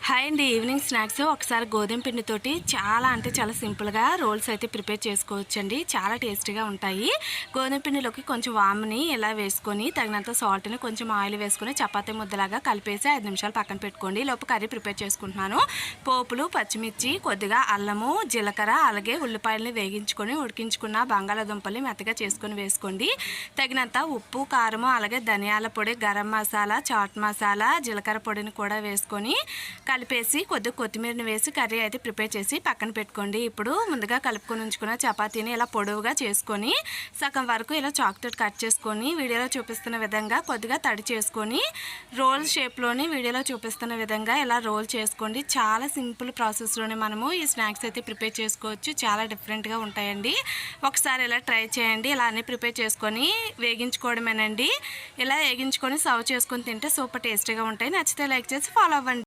Hi అండి. Evening snacks ఒకసారి గోధుమ పిండితోటి చాలా అంటే చాలా సింపుల్గా రోల్స్ అయితే ప్రిపేర్ చేసుకోవచ్చండి. చాలా టేస్టీగా ఉంటాయి. గోధుమ పిండిలోకి కొంచెం వాముని ఇలా వేసుకొని తగినంత సాల్ట్ని కొంచెం ఆయిల్ వేసుకొని చపాతీ ముద్దలాగా కలిపేసి 5 నిమిషాలు పక్కన పెట్టుకోండి. లోపు కర్రీ ప్రిపేర్ చేసుకుంటున్నాను. పోపులు, పచ్చిమిర్చి, కొద్దిగా అల్లము, జీలకర్ర, అలాగే ఉల్లిపాయలని వేగించుకొని ఉడికించుకున్న బంగాళాదుంపల్ని మెత్తగా చేసుకొని వేసుకోండి. తగినంత ఉప్పు, కారము, అలాగే ధనియాల పొడి, గరం మసాలా, చాట్ మసాలా, జీలకర్ర పొడిని కూడా వేసుకొని కలిపేసి కొద్దిగా కొత్తిమీరని వేసి కర్రీ అయితే ప్రిపేర్ చేసి పక్కన పెట్టుకోండి. ఇప్పుడు ముందుగా కలుపుకొని ఉంచుకున్న చపాతీని ఇలా పొడవుగా చేసుకొని సగం వరకు ఇలా చాక్తో కట్ చేసుకొని వీడియోలో చూపిస్తున్న విధంగా కొద్దిగా తడి చేసుకొని రోల్ షేప్లోని వీడియోలో చూపిస్తున్న విధంగా ఇలా రోల్ చేసుకోండి. చాలా సింపుల్ ప్రాసెస్లోనే మనము ఈ స్నాక్స్ అయితే ప్రిపేర్ చేసుకోవచ్చు. చాలా డిఫరెంట్గా ఉంటాయండి. ఒకసారి ఇలా ట్రై చేయండి. ఇలా అన్నీ ప్రిపేర్ చేసుకొని వేగించుకోవడమేనండి. ఇలా వేగించుకొని సర్వ్ చేసుకొని తింటే సూపర్ టేస్టీగా ఉంటాయి. నచ్చితే లైక్ చేసి ఫాలో అవ్వండి.